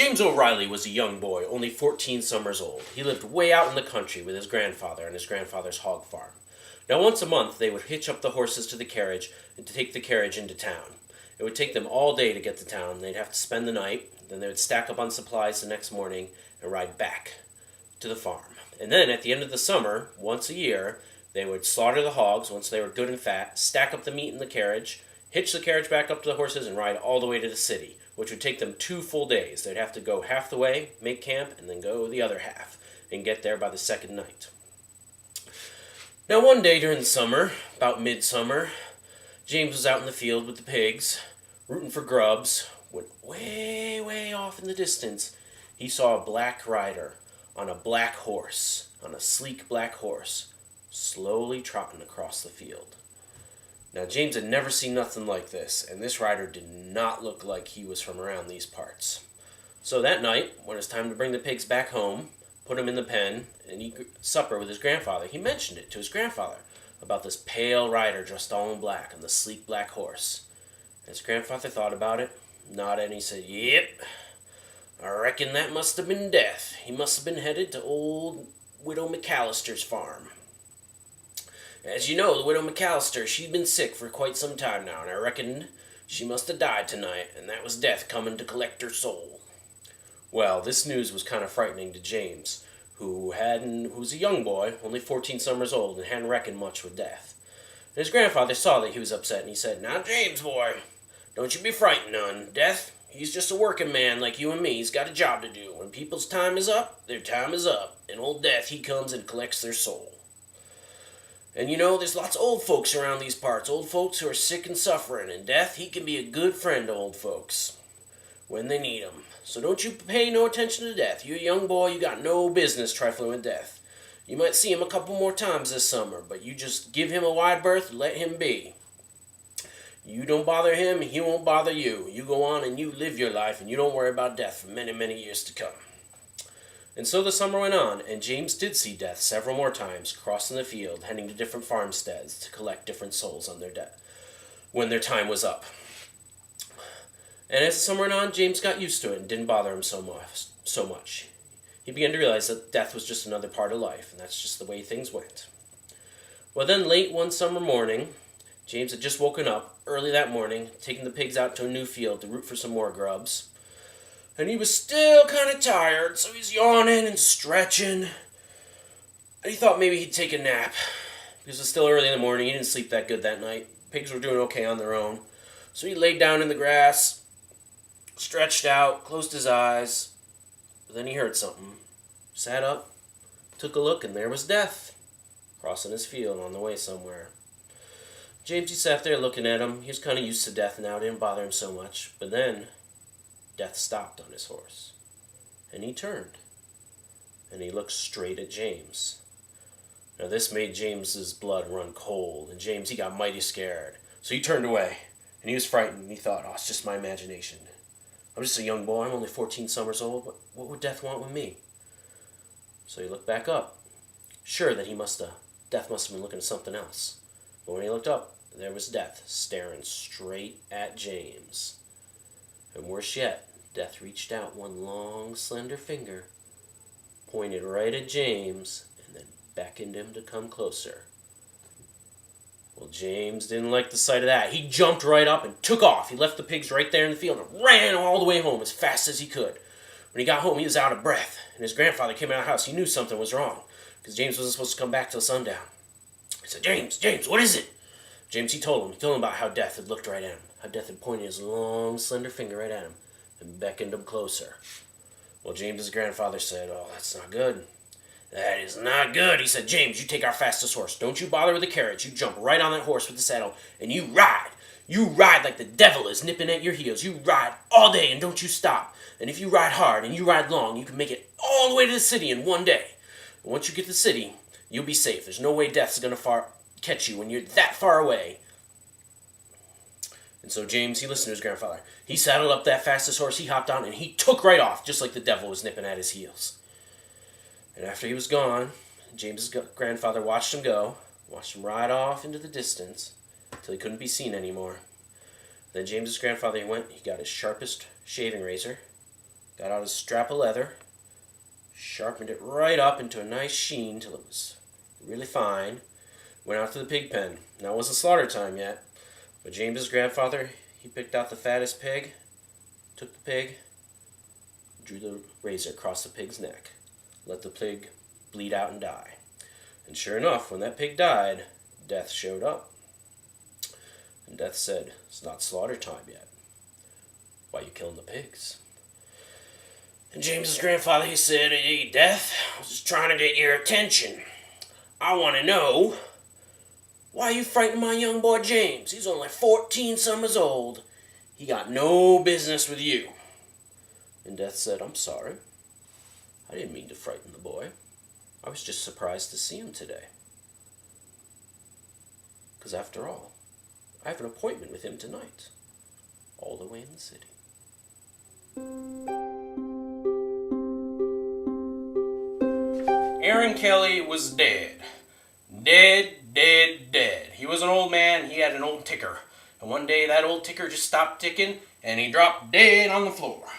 James O'Reilly was a young boy, only 14 summers old. He lived way out in the country with his grandfather and his grandfather's hog farm. Now once a month they would hitch up the horses to the carriage and to take the carriage into town. It would take them all day to get to town. They'd have to spend the night, then they would stack up on supplies the next morning and ride back to the farm. And then at the end of the summer, once a year, they would slaughter the hogs once they were good and fat, stack up the meat in the carriage, hitch the carriage back up to the horses, and ride all the way to the city, which would take them 2 full days. They'd have to go half the way, make camp, and then go the other half, and get there by the second night. Now one day during the summer, about midsummer, James was out in the field with the pigs, rooting for grubs, when way, way off in the distance, he saw a black rider on a black horse, on a sleek black horse, slowly trotting across the field. Now James had never seen nothing like this, and this rider did not look like he was from around these parts. So that night, when it was time to bring the pigs back home, put them in the pen, and eat supper with his grandfather, he mentioned it to his grandfather about this pale rider dressed all in black on the sleek black horse. And his grandfather thought about it, nodded, and he said, "Yep, I reckon that must have been Death. He must have been headed to old Widow McAllister's farm. As you know, the Widow McAllister, she'd been sick for quite some time now, and I reckon she must have died tonight, and that was Death coming to collect her soul." Well, this news was kind of frightening to James, who was a young boy, only 14 summers old, and hadn't reckoned much with Death. And his grandfather saw that he was upset, and he said, "Now, James, boy, don't you be frightened none. Death, he's just a working man like you and me. He's got a job to do. When people's time is up, their time is up. And old Death, he comes and collects their soul. And you know, there's lots of old folks around these parts, old folks who are sick and suffering, and Death, he can be a good friend to old folks when they need him. So don't you pay no attention to Death. You're a young boy, you got no business trifling with Death. You might see him a couple more times this summer, but you just give him a wide berth and let him be. You don't bother him, he won't bother you. You go on and you live your life, and you don't worry about Death for many, many years to come." And so the summer went on, and James did see Death several more times, crossing the field, heading to different farmsteads to collect different souls on their debt when their time was up. And as the summer went on, James got used to it and didn't bother him so much. He began to realize that death was just another part of life, and that's just the way things went. Well, then late one summer morning, James had just woken up early that morning, taking the pigs out to a new field to root for some more grubs. And he was still kind of tired, so he's yawning and stretching. And he thought maybe he'd take a nap, because it was still early in the morning. He didn't sleep that good that night. Pigs were doing okay on their own. So he laid down in the grass, stretched out, closed his eyes. But then he heard something. Sat up, took a look, and there was Death, crossing his field on the way somewhere. James, he sat there looking at him. He was kind of used to Death now. It didn't bother him so much. But then Death stopped on his horse, and he turned, and he looked straight at James. Now this made James's blood run cold, and James, he got mighty scared. So he turned away, and he was frightened, and he thought, "Oh, it's just my imagination. I'm just a young boy, I'm only 14 summers old, what would Death want with me?" So he looked back up. Sure that Death must have been looking at something else. But when he looked up, there was Death staring straight at James. And worse yet, Death reached out one long, slender finger, pointed right at James, and then beckoned him to come closer. Well, James didn't like the sight of that. He jumped right up and took off. He left the pigs right there in the field and ran all the way home as fast as he could. When he got home, he was out of breath, and his grandfather came out of the house. He knew something was wrong, because James wasn't supposed to come back till sundown. He said, James, what is it?" James, he told him about how Death had looked right at him, how Death had pointed his long, slender finger right at him and beckoned him closer. Well, James's grandfather said, "Oh, that's not good. That is not good." He said, "James, you take our fastest horse. Don't you bother with the carriage. You jump right on that horse with the saddle, and you ride. You ride like the devil is nipping at your heels. You ride all day, and don't you stop. And if you ride hard and you ride long, you can make it all the way to the city in one day. And once you get to the city, you'll be safe. There's no way Death's going to catch you when you're that far away." And so James, he listened to his grandfather. He saddled up that fastest horse, he hopped on, and he took right off, just like the devil was nipping at his heels. And after he was gone, James's grandfather watched him ride off into the distance, till he couldn't be seen anymore. Then James's grandfather, he got his sharpest shaving razor, got out a strap of leather, sharpened it right up into a nice sheen till it was really fine, went out to the pig pen. Now it wasn't slaughter time yet, but James's grandfather, he picked out the fattest pig, took the pig, drew the razor across the pig's neck, let the pig bleed out and die. And sure enough, when that pig died, Death showed up. And Death said, "It's not slaughter time yet. Why are you killing the pigs?" And James's grandfather, he said, "Hey, Death, I was just trying to get your attention. I want to know, why you frightened my young boy James? He's only 14 summers old. He got no business with you." And Death said, "I'm sorry. I didn't mean to frighten the boy. I was just surprised to see him today. Because after all, I have an appointment with him tonight, all the way in the city." Erin Kelly was dead. Dead, dead, dead. He was an old man. He had an old ticker. And one day that old ticker just stopped ticking and he dropped dead on the floor.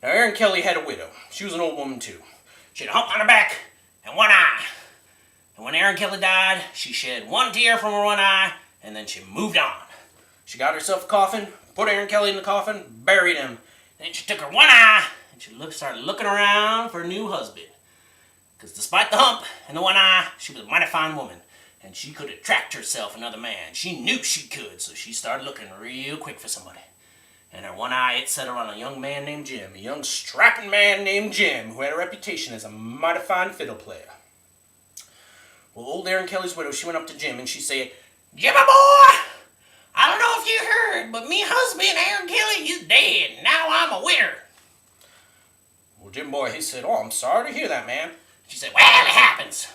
Now Erin Kelly had a widow. She was an old woman too. She had a hump on her back and one eye. And when Erin Kelly died, she shed one tear from her one eye and then she moved on. She got herself a coffin, put Erin Kelly in the coffin, buried him. Then she took her one eye and she started looking around for a new husband. Because despite the hump and the one eye, she was a mighty fine woman. And she could attract herself another man. She knew she could, so she started looking real quick for somebody. And her one eye, it set her on a young man named Jim. A young strapping man named Jim, who had a reputation as a mighty fine fiddle player. Well, old Erin Kelly's widow, she went up to Jim and she said, "Jimmy boy, I don't know if you heard, but me husband, Erin Kelly, is dead. Now I'm a widow." Well, Jim boy, he said, "Oh, I'm sorry to hear that, man." She said, "Well, it happens.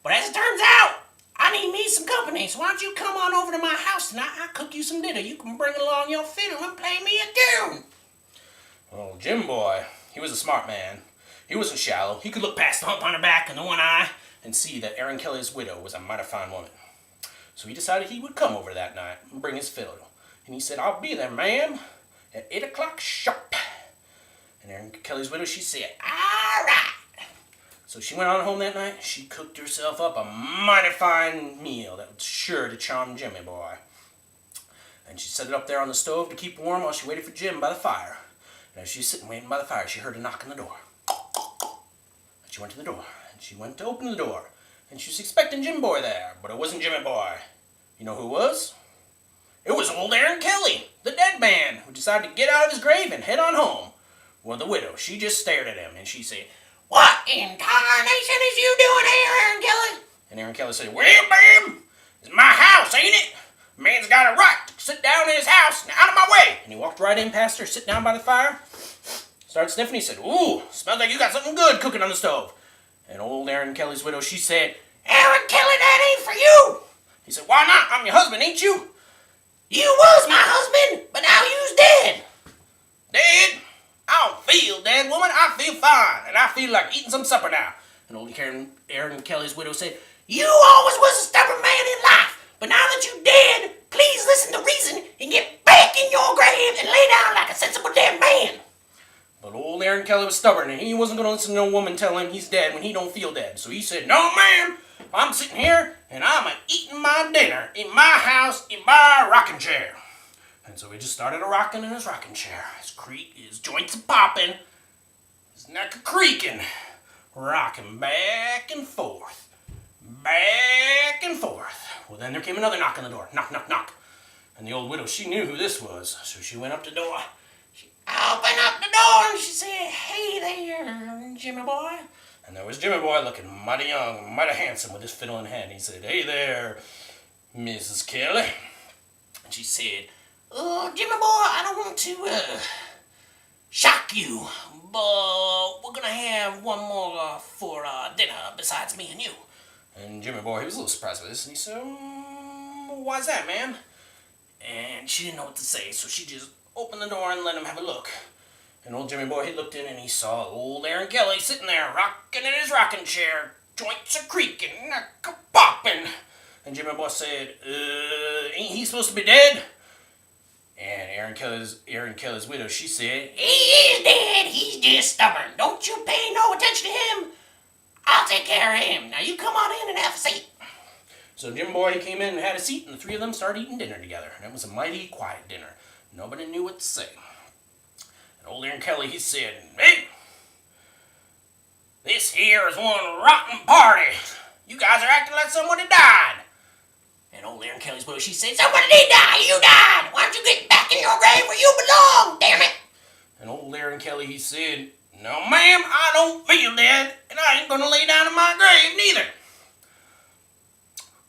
But as it turns out, I need me some company, so why don't you come on over to my house tonight? I'll cook you some dinner. You can bring along your fiddle and play me a tune." Well, Jim boy, he was a smart man. He wasn't shallow. He could look past the hump on her back and the one eye and see that Erin Kelly's widow was a mighty fine woman. So he decided he would come over that night and bring his fiddle. And he said, "I'll be there, ma'am, at 8 o'clock sharp." And Erin Kelly's widow, she said, "All right." So she went on home that night. She cooked herself up a mighty fine meal that was sure to charm Jimmy boy. And she set it up there on the stove to keep warm while she waited for Jim by the fire. And as she was sitting waiting by the fire, she heard a knock on the door. And she went to the door, and she went to open the door. And she was expecting Jim boy there, but it wasn't Jimmy boy. You know who it was? It was old Erin Kelly, the dead man, who decided to get out of his grave and head on home. Well, the widow, she just stared at him, and she said, "What in tarnation is you doing here, Erin Kelly?" And Erin Kelly said, "Well, ma'am, it's my house, ain't it? A man's got a right to sit down in his house and out of my way." And he walked right in past her, sit down by the fire, started sniffing. He said, "Ooh, smells like you got something good cooking on the stove." And old Erin Kelly's widow, she said, "Erin Kelly, that ain't for you." He said, "Why not? I'm your husband, ain't you?" "You was my husband, but now you's dead." "Dead? I don't feel dead, woman. I feel fine, and I feel like eating some supper now." And old Erin Kelly's widow said, "You always was a stubborn man in life, but now that you're dead, please listen to reason and get back in your grave and lay down like a sensible dead man." But old Erin Kelly was stubborn, and he wasn't going to listen to no woman tell him he's dead when he don't feel dead. So he said, "No, ma'am, I'm sitting here, and I'm eating my dinner in my house in my rocking chair." And so he just started a-rocking in his rocking chair. His joints a-popping, his neck a-creaking, rocking back and forth, back and forth. Well, then there came another knock on the door. Knock, knock, knock. And the old widow, she knew who this was, so she went up to the door. She opened up the door and she said, "Hey there, Jimmy boy." And there was Jimmy boy looking mighty young, mighty handsome with his fiddle in hand. He said, "Hey there, Mrs. Kelly." And she said, "Oh, Jimmy boy, I don't want to shock you, but we're gonna have one more for dinner besides me and you." And Jimmy boy, he was a little surprised by this, and he said, "Why's that, ma'am?" And she didn't know what to say, so she just opened the door and let him have a look. And old Jimmy boy, he looked in and he saw old Erin Kelly sitting there rocking in his rocking chair, joints a-creaking, neck a-popping. And Jimmy boy said, "Ain't he supposed to be dead?" And Aaron Kelly's widow, she said, "He is dead. He's just stubborn. Don't you pay no attention to him. I'll take care of him. Now you come on in and have a seat." So Jim Boy, he came in and had a seat, and the three of them started eating dinner together. And it was a mighty quiet dinner. Nobody knew what to say. And old Erin Kelly, he said, "Hey, this here is one rotten party. You guys are acting like somebody died." And old Erin Kelly's widow, she said, "Somebody did die. You died. Why don't you get back in your grave where you belong, damn it?" And old Erin Kelly, he said, "No, ma'am, I don't feel dead, and I ain't gonna lay down in my grave neither."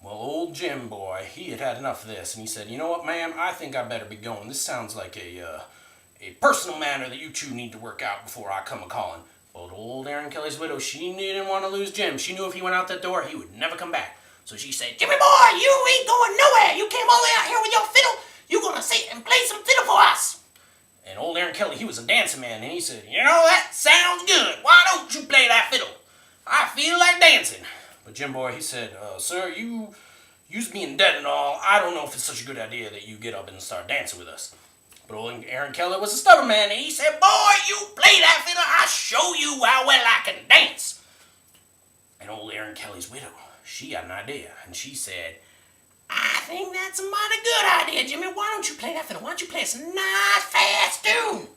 Well, old Jim Boy, he had had enough of this, and he said, "You know what, ma'am, I think I better be going. This sounds like a personal matter that you two need to work out before I come a-calling." But old Erin Kelly's widow, she didn't want to lose Jim. She knew if he went out that door, he would never come back. So she said, "Jimmy boy, you ain't going nowhere. You came all the way out here with your fiddle. You gonna sit and play some fiddle for us." And old Erin Kelly, he was a dancing man, and he said, "You know, that sounds good. Why don't you play that fiddle? I feel like dancing." But Jim Boy, he said, "Sir, you's being dead and all. I don't know if it's such a good idea that you get up and start dancing with us." But old Erin Kelly was a stubborn man, and he said, "Boy, you play that fiddle. I'll show you how well I can dance." And old Erin Kelly's widow, she got an idea, and she said, "I think that's a mighty good idea, Jimmy. Why don't you play that fiddle? Why don't you play us a nice, fast tune?"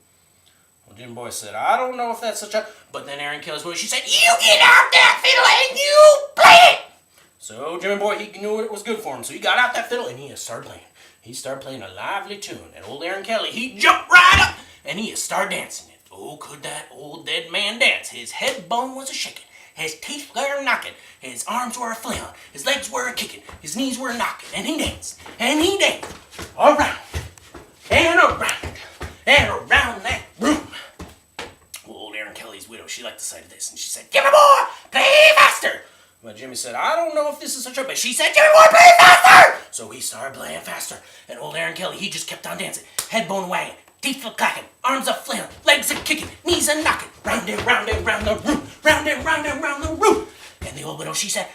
Well, Jim Boy said, "I don't know if that's such a..." But then Erin Kelly's widow, she said, "You get out that fiddle and you play it!" So Jimmy Boy, he knew it was good for him, so he got out that fiddle and he started playing. He started playing a lively tune, and old Erin Kelly, he jumped right up, and he started dancing. And oh, could that old dead man dance. His head bone was a-shaking. His teeth were knocking. His arms were a-flailing. His legs were a-kicking. His knees were knocking. And he danced. And he danced. Around. And around. And around that room. Well, old Erin Kelly's widow, she liked the sight of this. And she said, "Jimmy boy, play faster." But Jimmy said, "I don't know if this is such a..." But she said, "Jimmy boy, play faster." So he started playing faster. And old Erin Kelly, he just kept on dancing. Head bone wagging. Teeth a-clacking. Arms a-flailing. Legs a-kicking. Knees a-knocking. Round and round and round the room. Round and round and round the room. And the old widow, she said,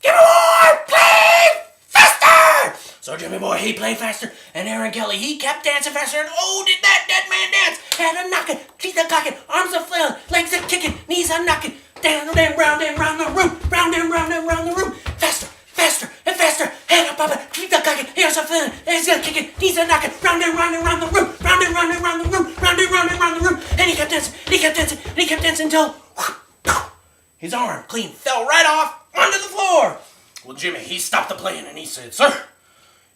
"Jimmy boy, play faster." So Jimmy Boy, he played faster, and Erin Kelly, he kept dancing faster, and oh, did that dead man dance. Head a-knocking, teeth a-cocking, arms a-flailing, legs a-kicking, knees a-knocking, down and round the room, round and round the room, faster, faster, and faster, head a-popping, teeth a-cocking, ears a-flailing, legs a-kicking, knees a-knocking, round and round the room, round and round the room, round and round the room, and he kept dancing, and he kept dancing, and he kept dancing until his arm clean fell right off onto the floor. Well, Jimmy, he stopped the playing, and he said, "Sir,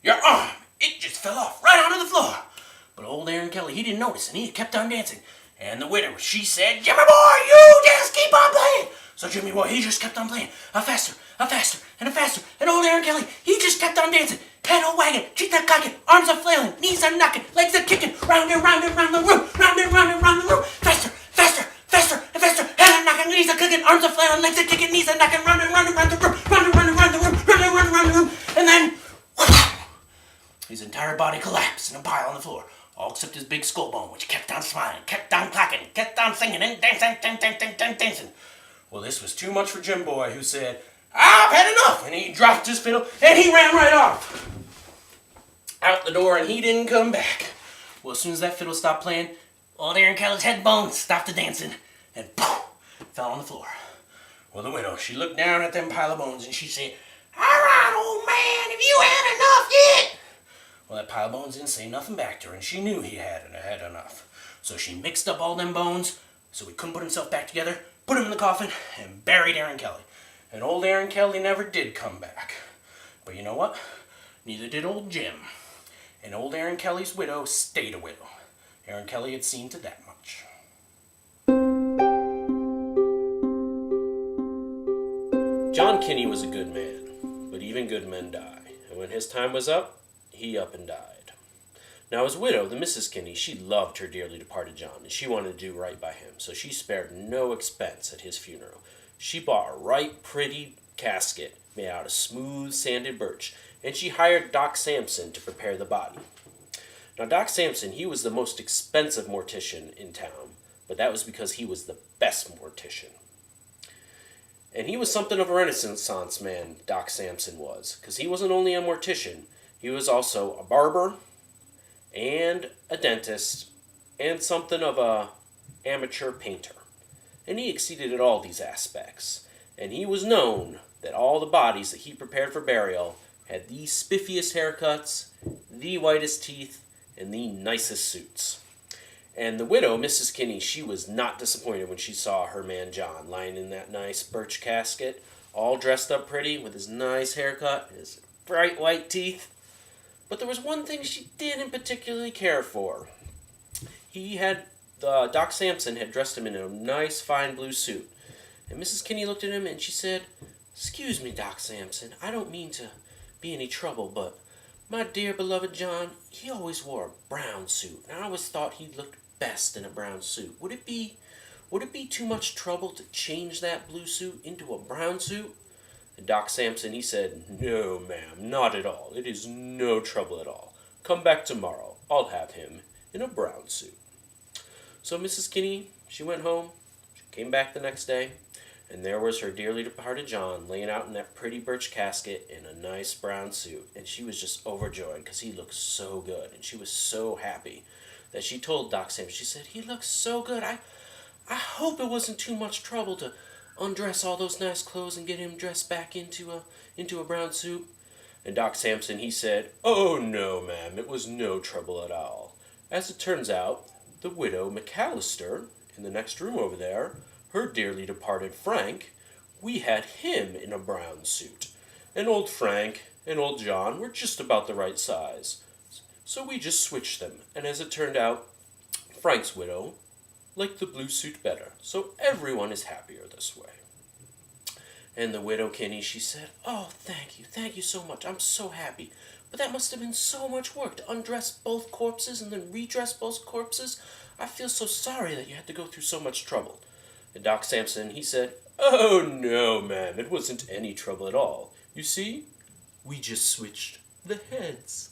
your arm, it just fell off right onto the floor." But old Erin Kelly, he didn't notice, and he kept on dancing. And the widow, she said, "Jimmy boy, you just keep on playing." So Jimmy boy, he just kept on playing, a faster, and a faster. And old Erin Kelly, he just kept on dancing, head a-wagging, teeth a-cocking, arms a-flailing, knees a-knocking, legs a-kicking, round and round the room, round and round the room, faster, faster, faster, and faster, head a-knocking, knees a-kicking, arms a-flailing, legs a-kicking, knees a-knocking, round and round the room, round and round the room, round and round the room, and then his entire body collapsed in a pile on the floor, all except his big skull bone, which kept on smiling, kept on clacking, kept on singing, and dancing. Well, this was too much for Jim Boy, who said, "I've had enough," and he dropped his fiddle, and he ran right off out the door, and he didn't come back. Well, as soon as that fiddle stopped playing, old Erin Kelly's head bones stopped the dancing, and poof, fell on the floor. Well, the widow, she looked down at them pile of bones, and she said, "All right, old man, have you had enough yet?" Well, that pile of bones didn't say nothing back to her, and she knew he had enough. So she mixed up all them bones, so he couldn't put himself back together, put him in the coffin, and buried Erin Kelly. And old Erin Kelly never did come back. But you know what? Neither did old Jim. And old Erin Kelly's widow stayed a widow. Erin Kelly had seen to that much. John Kinney was a good man, but even good men die. And when his time was up, he up and died. Now his widow, the Mrs. Kinney, she loved her dearly departed John, and she wanted to do right by him, so she spared no expense at his funeral. She bought a right pretty casket made out of smooth sanded birch, and she hired Doc Samson to prepare the body. Now Doc Samson, he was the most expensive mortician in town, but that was because he was the best mortician. And he was something of a Renaissance man, Doc Samson was, because he wasn't only a mortician, he was also a barber and a dentist, and something of a amateur painter. And he exceeded at all these aspects. And he was known that all the bodies that he prepared for burial had the spiffiest haircuts, the whitest teeth, and the nicest suits. And the widow, Mrs. Kinney, she was not disappointed when she saw her man John lying in that nice birch casket, all dressed up pretty, with his nice haircut and his bright white teeth. But there was one thing she didn't particularly care for. Doc Samson had dressed him in a nice fine blue suit. And Mrs. Kinney looked at him and she said, "Excuse me, Doc Samson, I don't mean to be any trouble, but my dear beloved John, he always wore a brown suit, and I always thought he looked best in a brown suit. Would it be too much trouble to change that blue suit into a brown suit?" And Doc Samson, he said, "No, ma'am, not at all. It is no trouble at all. Come back tomorrow. I'll have him in a brown suit." So Mrs. Kinney, she went home. She came back the next day, and there was her dearly departed John laying out in that pretty birch casket in a nice brown suit. And she was just overjoyed because he looked so good. And she was so happy that she told Doc Samson, she said, "He looks so good. I hope it wasn't too much trouble to undress all those nice clothes and get him dressed back into a brown suit." And Doc Samson, he said, "Oh, no, ma'am, it was no trouble at all. As it turns out, the widow McAllister, in the next room over there, her dearly departed Frank, we had him in a brown suit. And old Frank and old John were just about the right size. So we just switched them, and as it turned out, Frank's widow liked the blue suit better, so everyone is happier this way." And the widow Kinney, she said, "Oh, thank you so much. I'm so happy. But that must have been so much work to undress both corpses and then redress both corpses. I feel so sorry that you had to go through so much trouble." And Doc Samson, he said, "Oh, no, ma'am, it wasn't any trouble at all. You see, we just switched the heads."